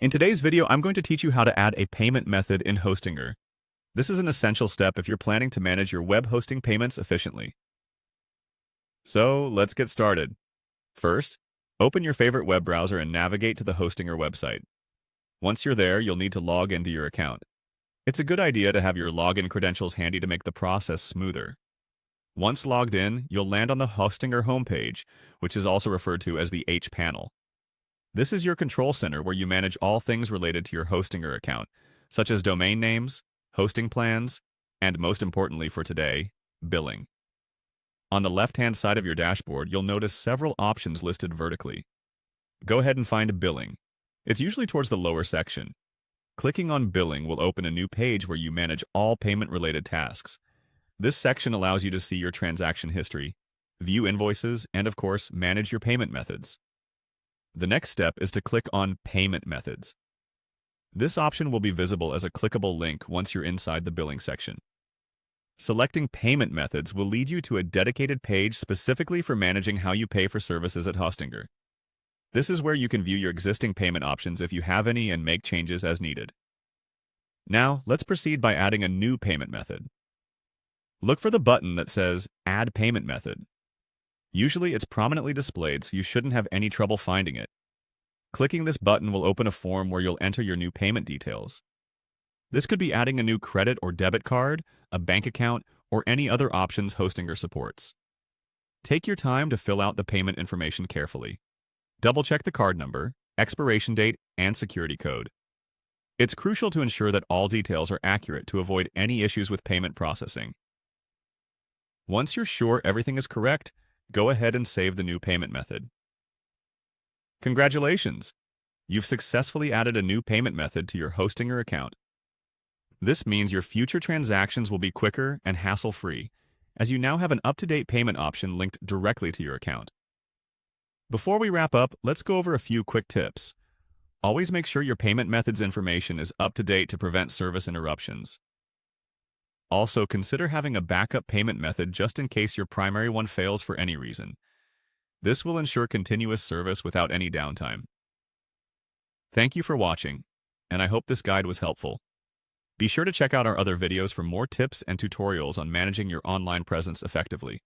In today's video, I'm going to teach you how to add a payment method in Hostinger. This is an essential step if you're planning to manage your web hosting payments efficiently. So let's get started. First, open your favorite web browser and navigate to the Hostinger website. Once you're there, you'll need to log into your account. It's a good idea to have your login credentials handy to make the process smoother. Once logged in, you'll land on the Hostinger homepage, which is also referred to as the H panel. This is your control center where you manage all things related to your Hostinger account, such as domain names, hosting plans, and most importantly for today, billing. On the left-hand side of your dashboard, you'll notice several options listed vertically. Go ahead and find Billing. It's usually towards the lower section. Clicking on Billing will open a new page where you manage all payment-related tasks. This section allows you to see your transaction history, view invoices, and of course, manage your payment methods. The next step is to click on Payment Methods. This option will be visible as a clickable link once you're inside the billing section. Selecting Payment Methods will lead you to a dedicated page specifically for managing how you pay for services at Hostinger. This is where you can view your existing payment options if you have any and make changes as needed. Now, let's proceed by adding a new payment method. Look for the button that says Add Payment Method. Usually it's prominently displayed, so you shouldn't have any trouble finding it. Clicking this button will open a form where you'll enter your new payment details. This could be adding a new credit or debit card, a bank account, or any other options Hostinger supports. Take your time to fill out the payment information carefully. Double-check the card number, expiration date, and security code. It's crucial to ensure that all details are accurate to avoid any issues with payment processing. Once you're sure everything is correct, go ahead and save the new payment method. Congratulations! You've successfully added a new payment method to your Hostinger account. This means your future transactions will be quicker and hassle-free, as you now have an up-to-date payment option linked directly to your account. Before we wrap up, let's go over a few quick tips. Always make sure your payment method's information is up-to-date to prevent service interruptions. Also, consider having a backup payment method just in case your primary one fails for any reason. This will ensure continuous service without any downtime. Thank you for watching, and I hope this guide was helpful. Be sure to check out our other videos for more tips and tutorials on managing your online presence effectively.